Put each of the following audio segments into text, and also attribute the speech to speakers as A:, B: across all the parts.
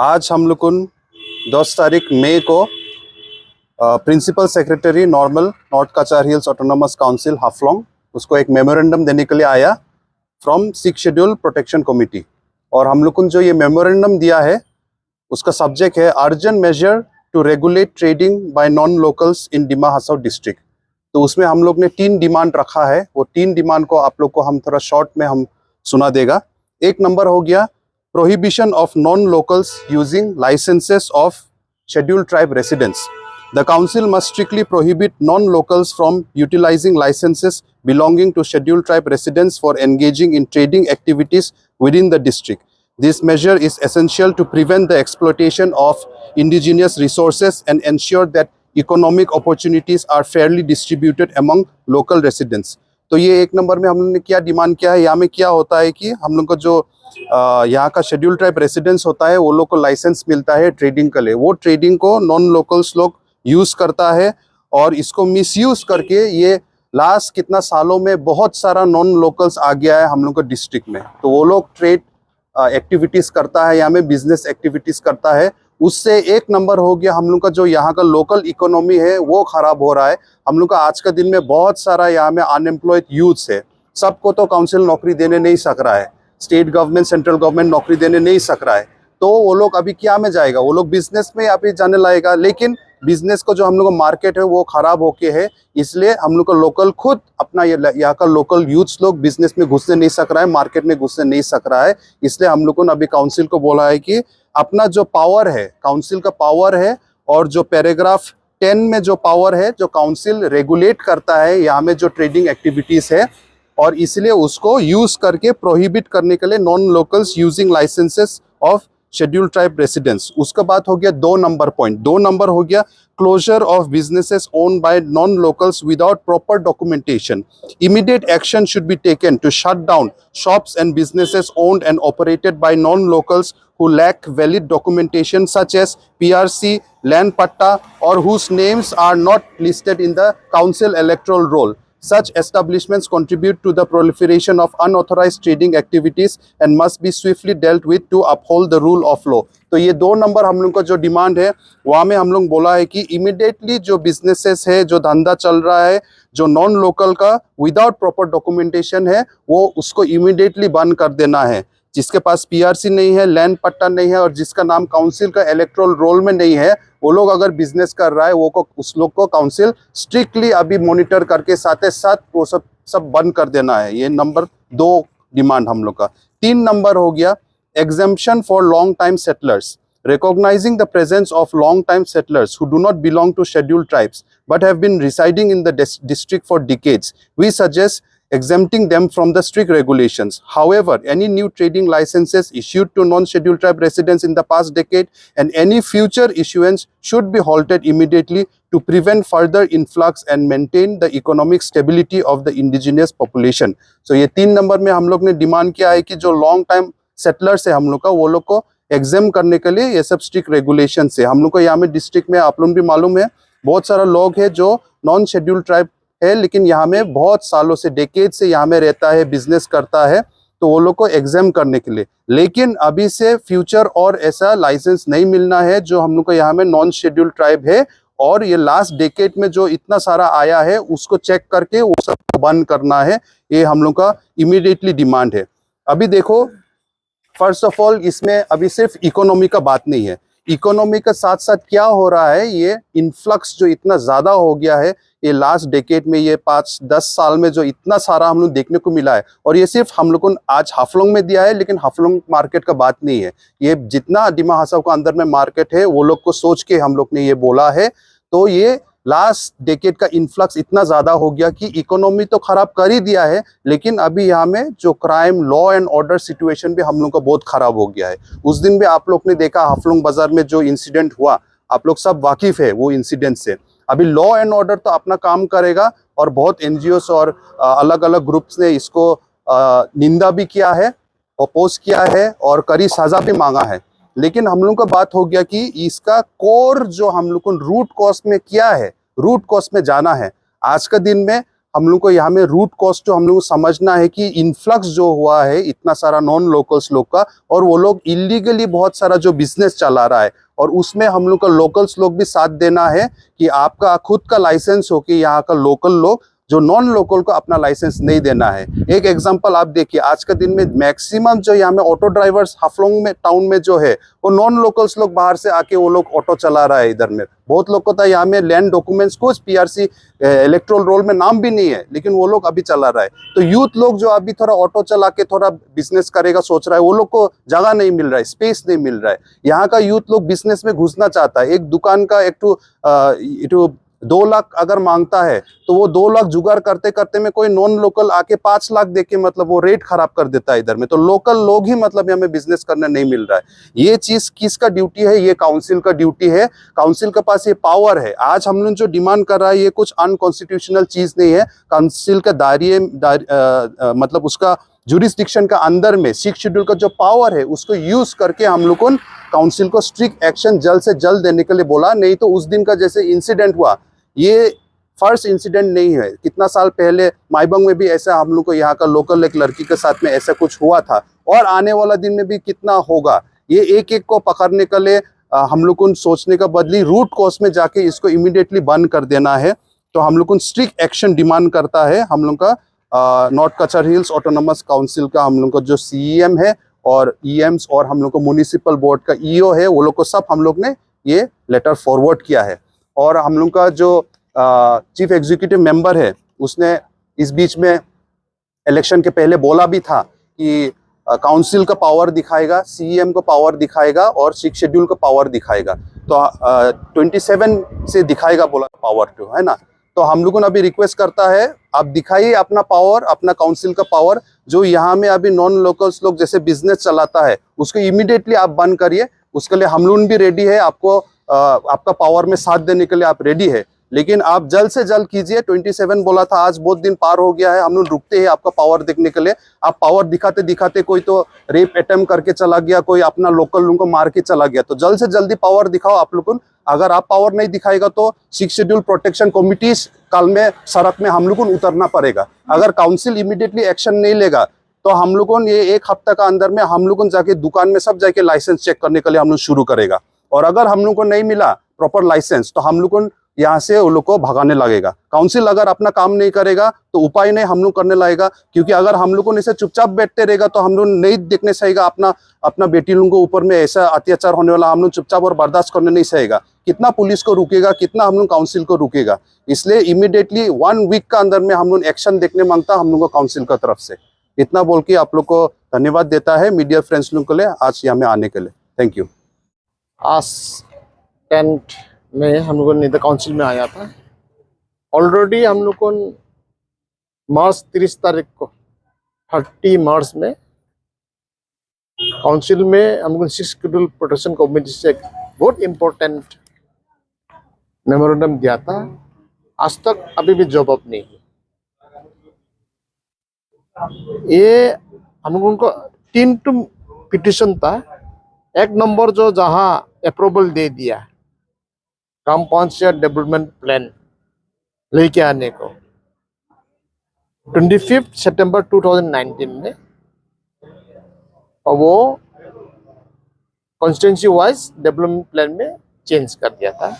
A: आज हम लोग 10 तारीख मई को principal secretary normal North Cachar Hills autonomous council Haflong उसको एक मेमोरेंडम देने के लिए आया फ्रॉम 6 शेड्यूल प्रोटेक्शन कमेटी। और हम लोग जो ये मेमोरेंडम दिया है उसका सब्जेक्ट है urgent measure to regulate trading by non locals in Dima Hasao district. तो उसमें हम लोग ने 3 डिमांड रखा है। वो 3 डिमांड को आप लोग को हम थोड़ा शॉर्ट में हम सुना देगा। एक नंबर हो गया prohibition of non-locals using licenses of scheduled tribe residents. The council must strictly prohibit non-locals from utilizing licenses belonging to scheduled tribe residents for engaging in trading activities within the district. This measure is essential to prevent the exploitation of indigenous resources and ensure that economic opportunities are fairly distributed among local residents. तो ये एक number में हम लोगों ने क्या demand किया है। यहाँ में क्या होता है कि हम लोग को जो यहाँ का शेड्यूल ट्राइब रेसिडेंस होता है वो लोग को लाइसेंस मिलता है ट्रेडिंग के लिए। वो ट्रेडिंग को नॉन लोकल्स लोग यूज़ करता है और इसको मिसयूज़ करके ये लास्ट कितना सालों में बहुत सारा नॉन लोकल्स आ गया है हम लोग को डिस्ट्रिक्ट में। तो वो लोग ट्रेड एक्टिविटीज़ करता है, यहाँ में बिजनेस एक्टिविटीज़ करता है। उससे एक नंबर हो गया हम लोग का जो यहाँ का लोकल इकोनॉमी है वो ख़राब हो रहा है। हम लोग का आज का दिन में बहुत सारा यहाँ में अनएम्प्लॉयड यूथ्स है। सबको तो काउंसिल नौकरी देने नहीं सक रहा है, स्टेट गवर्नमेंट सेंट्रल गवर्नमेंट नौकरी देने नहीं सक रहा है। तो वो लोग अभी क्या में जाएगा, वो लोग बिजनेस में अभी जाने लाएगा। लेकिन बिजनेस को जो हम लोग का मार्केट है वो ख़राब होके है, इसलिए हम लोग का लोकल खुद अपना यहाँ का लोकल यूथ्स लोग बिजनेस में घुसने नहीं सक रहा है, मार्केट में घुसने नहीं सक रहा है। इसलिए हम लोगों ने अभी काउंसिल को बोला है कि अपना जो पावर है, काउंसिल का पावर है और जो पैराग्राफ 10 में जो पावर है, जो काउंसिल रेगुलेट करता है यहाँ में जो ट्रेडिंग एक्टिविटीज़ है, और इसलिए उसको यूज करके प्रोहिबिट करने के लिए non locals using licences of scheduled tribe residents. उसका बात हो गया 2 नंबर पॉइंट। 2 नंबर हो गया closure of businesses owned by non locals without proper documentation. Immediate action should be taken to shut down shops and businesses owned and operated by non locals who lack valid documentation such as PRC, land patta, or whose names are not listed in the council electoral roll. Such establishments contribute to the proliferation of unauthorized trading activities and must be swiftly dealt with to uphold the rule of law. तो ये 2 number हम लोग का जो demand है वहाँ में हम लोग बोला है कि इमीडिएटली जो बिजनेसेस है, जो धंधा चल रहा है, जो नॉन लोकल का विदाउट प्रॉपर डॉक्यूमेंटेशन है, वो उसको इमीडिएटली बंद कर देना है। जिसके पास पीआरसी नहीं है, लैंड पट्टा नहीं है और जिसका नाम काउंसिल का इलेक्टोरल रोल में नहीं है, वो लोग अगर बिजनेस कर रहा है वो को उस लोग को काउंसिल स्ट्रिक्टली अभी मॉनिटर करके साथ साथ वो सब बंद कर देना है। ये नंबर 2 डिमांड हम लोग का। 3 नंबर हो गया exemption for long time settlers. Recognizing the presence of long-time settlers who do not belong to scheduled tribes but have been residing in the district for decades, we suggest exempting them from the strict regulations. However, any new trading licenses issued to non-scheduled tribe residents in the past decade and any future issuance should be halted immediately to prevent further influx and maintain the economic stability of the indigenous population. So ये 3 number में हम लोग ने demand किया है कि जो long time settlers है हम लोग का, वो लोग को एग्जाम करने के लिए ये सब स्ट्रिक्ट रेगुलेशन से। हम लोग को यहाँ में डिस्ट्रिक्ट में आप लोग भी मालूम है बहुत सारा लोग है जो नॉन शेड्यूल्ड ट्राइब है, लेकिन यहाँ में बहुत सालों से डेकेड से यहाँ में रहता है, बिजनेस करता है, तो वो लोग को एग्जाम करने के लिए। लेकिन अभी से फ्यूचर और ऐसा लाइसेंस नहीं मिलना है जो हम लोग को यहाँ में नॉन शेड्यूल्ड ट्राइब है, और ये लास्ट डेकेड में जो इतना सारा आया है उसको चेक करके वो सब बंद करना है। ये हम लोग का इमीडिएटली डिमांड है। अभी देखो, फर्स्ट ऑफ ऑल इसमें अभी सिर्फ इकोनॉमी का बात नहीं है, इकोनॉमी के साथ साथ क्या हो रहा है, ये इन्फ्लक्स जो इतना ज़्यादा हो गया है ये लास्ट डेकेड में, ये 5-10 साल में जो इतना सारा हम लोग देखने को मिला है। और ये सिर्फ हम लोग को आज हाफलोंग में दिया है, लेकिन हाफलोंग मार्केट का बात नहीं है, ये जितना डिमा हसाओ का अंदर में मार्केट है वो लोग को सोच के हम लोग ने ये बोला है। तो ये लास्ट डेकेड का इन्फ्लक्स इतना ज़्यादा हो गया कि इकोनॉमी तो ख़राब कर ही दिया है, लेकिन अभी यहाँ में जो crime, law and order situation भी हम लोग का बहुत ख़राब हो गया है। उस दिन भी आप लोग ने देखा हाफलोंग बाज़ार में जो इंसिडेंट हुआ, आप लोग सब वाकिफ़ है वो इंसिडेंट से। अभी लॉ एंड ऑर्डर तो अपना काम करेगा और बहुत एनजीओस और अलग अलग ग्रुप्स ने इसको निंदा भी किया है, अपोज किया है और कड़ी सज़ा भी मांगा है। लेकिन हम लोग का बात हो गया कि इसका कोर जो हम लोग को रूट कॉज में क्या है, रूट कॉज में जाना है। आज का दिन में हम लोग को यहाँ में रूट कॉस्ट जो हम लोग को समझना है कि इन्फ्लक्स जो हुआ है इतना सारा नॉन लोकल्स लोग का, और वो लोग इलीगली बहुत सारा जो बिजनेस चला रहा है, और उसमें हम लोग का लोकल्स लोग भी साथ देना है कि आपका खुद का लाइसेंस हो कि यहाँ का लोकल लोग जो नॉन लोकल को अपना लाइसेंस नहीं देना है। एक एग्जांपल आप देखिए, आज के दिन में मैक्सिमम जो यहाँ में ऑटो ड्राइवर्स हाफलोंग में टाउन में जो है वो नॉन लोकल्स लोग बाहर से आके वो लोग ऑटो चला रहा है। इधर में बहुत लोग को था यहाँ में लैंड डॉक्यूमेंट्स कुछ पीआरसी इलेक्ट्रोल रोल में नाम भी नहीं है, लेकिन वो लोग अभी चला रहा है। तो यूथ लोग जो अभी थोड़ा ऑटो चला के थोड़ा बिजनेस करेगा सोच रहा है, वो लोग को जगह नहीं मिल रहा है, स्पेस नहीं मिल रहा है। यहाँ का यूथ लोग बिजनेस में घुसना चाहता है। एक दुकान का एक 2 लाख अगर मांगता है तो वो 2 लाख जुगाड़ करते करते में कोई नॉन लोकल आके 5 लाख देके मतलब वो रेट खराब कर देता है इधर में। तो लोकल लोग ही मतलब हमें बिजनेस करने नहीं मिल रहा है। ये चीज किसका ड्यूटी है? ये काउंसिल का ड्यूटी है। काउंसिल के पास ये पावर है। आज हम लोग जो डिमांड कर रहा है ये कुछ अनकॉन्स्टिट्यूशनल चीज नहीं है। काउंसिल का मतलब उसका जुरिस्डिक्शन का अंदर में 6 शेड्यूल का जो पावर है उसको यूज करके हम लोग को काउंसिल को स्ट्रिक्ट एक्शन जल्द से जल्द देने के लिए बोला। नहीं तो उस दिन का जैसे इंसिडेंट हुआ, ये फर्स्ट इंसिडेंट नहीं है। कितना साल पहले माईबंग में भी ऐसा हम लोग को यहाँ का लोकल एक लड़की के साथ में ऐसा कुछ हुआ था, और आने वाला दिन में भी कितना होगा। ये एक एक को पकड़ने के लिए हम लोग को सोचने का बदली रूट कॉज में जाके इसको इमीडिएटली बंद कर देना है। तो हम लोग को स्ट्रिक्ट एक्शन डिमांड करता है हम लोग का नॉर्थ कचर हिल्स ऑटोनोमस काउंसिल का हम लोग का जो सीईएम है और ईएम्स और हम लोग को म्युनिसिपल बोर्ड का ईओ है, वो लोग को सब हम लोग ने ये लेटर फॉरवर्ड किया है। और हम लोग का जो चीफ एग्जीक्यूटिव मेंबर है उसने इस बीच में इलेक्शन के पहले बोला भी था कि काउंसिल का पावर दिखाएगा, सीएम का पावर दिखाएगा और 6 शेड्यूल का पावर दिखाएगा। तो 27 से दिखाएगा बोला पावर टू, है ना। तो हम लोगों ने अभी रिक्वेस्ट करता है आप दिखाइए अपना पावर, अपना काउंसिल का पावर। जो यहाँ में अभी नॉन लोकल्स लोग जैसे बिजनेस चलाता है उसको इमीडिएटली आप बंद करिए। उसके लिए हम लोग भी रेडी है, आपको आपका पावर में साथ देने के लिए आप रेडी है, लेकिन आप जल्द से जल्द कीजिए। 27 बोला था, आज बहुत दिन पार हो गया है, हम लोग रुकते हैं आपका पावर देखने के लिए। आप पावर दिखाते दिखाते कोई तो रेप अटेम्प्ट करके चला गया, कोई अपना लोकल लोगों को मार के चला गया। तो जल्द से जल्दी पावर दिखाओ आप लोग को। अगर आप पावर नहीं दिखाएगा तो 6 शेड्यूल प्रोटेक्शन कमिटी कल में सड़क में हम लोग को उतरना पड़ेगा। अगर काउंसिल इमीडिएटली एक्शन नहीं लेगा तो हम लोगों ने ये 1 हफ्ता का अंदर में हम लोगों जाके दुकान में सब जाके लाइसेंस चेक करने के लिए हम लोग शुरू करेगा। और अगर हम लोग को नहीं मिला प्रॉपर लाइसेंस तो हम लोग को यहाँ से उन लोग को भगाने लगेगा। काउंसिल अगर अपना काम नहीं करेगा तो उपाय नहीं हम लोग करने लगेगा। क्योंकि अगर हम लोग को ऐसे चुपचाप बैठते रहेगा तो हम लोग नहीं देखने सहेगा अपना बेटी लोगों के ऊपर में ऐसा अत्याचार होने वाला, हम लोग चुपचाप और बर्दाश्त करने नहीं सहेगा। कितना पुलिस को रुकेगा, कितना हम लोग काउंसिल को रुकेगा। इसलिए इमीडिएटली 1 वीक का अंदर में हम लोग एक्शन देखने मांगता हम लोग को काउंसिल का तरफ से। इतना बोल के आप लोग को धन्यवाद देता है मीडिया फ्रेंड्स लोग के लिए आज यहाँ में आने के लिए। Thank you.
B: आज 10 में हम लोगों ने काउंसिल में आया था। ऑलरेडी हम लोग को मार्च 30 तारीख को 30 मार्च में काउंसिल में हम लोग 6 शेड्यूल प्रोटेक्शन कमेटी से एक बहुत इम्पोर्टेंट मेमोरेंडम दिया था। आज तक अभी भी जवाब नहीं है। ये हम लोगों को 3 पिटिशन था। 1 नंबर जो जहाँ अप्रूवल दे दिया ग्राम पंचायत डेवलपमेंट प्लान लेके आने को 25 सितंबर 2019 में, और वो कॉन्स्टिट्यूंसी वाइज डेवलपमेंट प्लान में चेंज कर दिया था।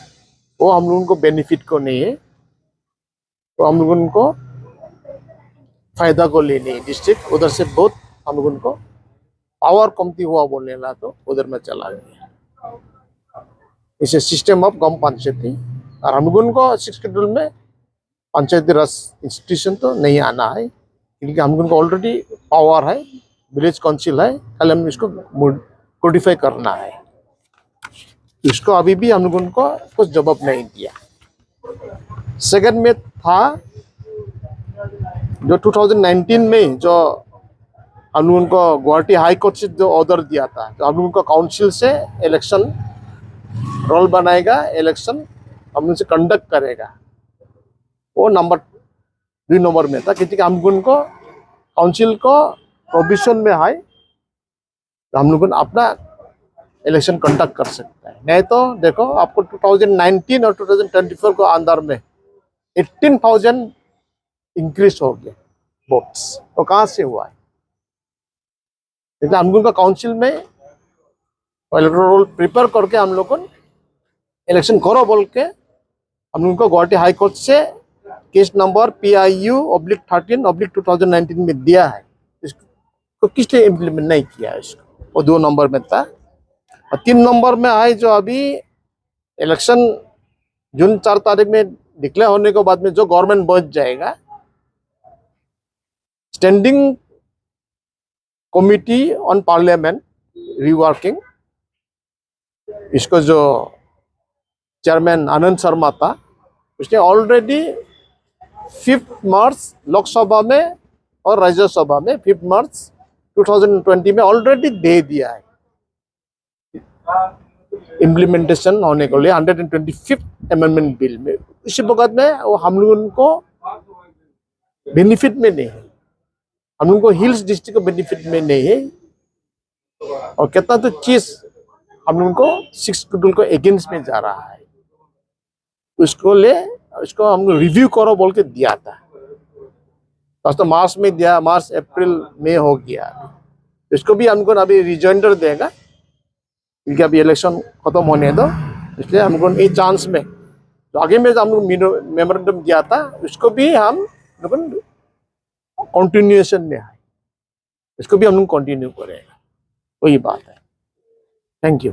B: वो हम लोगों को बेनिफिट को नहीं है, तो हम लोगों को फायदा को लेने डिस्ट्रिक्ट उधर से बहुत हम लोगों को पावर कमती हुआ बोलने लगा तो उधर में चला गया। इसे सिस्टम ऑफ ग्राम पंचायती, और हम लोगों को 6 शेड्यूल में पंचायती राज इंस्टीट्यूशन तो नहीं आना है, क्योंकि हम लोगों को ऑलरेडी पावर है, विलेज काउंसिल है। कल हम इसको कोडिफाई करना है। इसको अभी भी हम लोगों को कुछ जवाब नहीं दिया। सेकंड में था जो 2019 में जो हम लोगों को गुवाहाटी हाई कोर्ट से जो ऑर्डर दिया था, तो हम लोगों को काउंसिल से इलेक्शन रोल बनाएगा, इलेक्शन हम लोग से कंडक्ट करेगा। वो 2 नंबर में था, क्योंकि हम लोगों को काउंसिल को प्रोविजन में है तो हम लोग अपना इलेक्शन कंडक्ट कर सकता है। नहीं तो देखो आपको 2019 और 2024 को अंदर में 18,000 इंक्रीज हो गया वोट्स। तो कहाँ से हुआ है? इसलिए हम लोग का काउंसिल में इलेक्टोरल रोल प्रिपेयर करके हम लोग को इलेक्शन करो बोल के हम लोग को गुवाहाटी हाई कोर्ट से केस नंबर PIU/13/2019 में दिया है। इसको किसने इम्प्लीमेंट नहीं किया है इसको? वो 2 नंबर में था। और 3 नंबर में है जो अभी इलेक्शन जून 4 तारीख में डिक्लेयर होने के बाद में जो गवर्नमेंट बच जाएगा, standing committee on parliament reworking, इसको जो चेयरमैन आनंद शर्मा था, उसने ऑलरेडी 5 मार्च लोकसभा में और राज्यसभा में 5 मार्च 2020 में ऑलरेडी दे दिया है इम्प्लीमेंटेशन होने को लिए 125th अमेंडमेंट बिल में। इसी वक्त में वो हम लोगों को बेनिफिट में नहीं है, हम लोगों को हिल्स डिस्ट्रिक्ट को बेनिफिट में नहीं है। और कितना तो चीज हम लोगों को 6 शेड्यूल को अगेंस्ट में जा रहा है। उसको हम लोग रिव्यू करो बोल के दिया था। तो मार्च में दिया, मार्च अप्रैल मई हो गया। इसको भी हमको अभी रिजाइंडर देगा क्योंकि अभी इलेक्शन खत्म होने दो। इसलिए हमको ये चांस में तो आगे में हम लोग मेमोरेंडम दिया था, उसको भी हम लोग कंटिन्यूएशन में है, इसको भी हम लोग कंटिन्यू करेंगे। वही बात है। Thank you.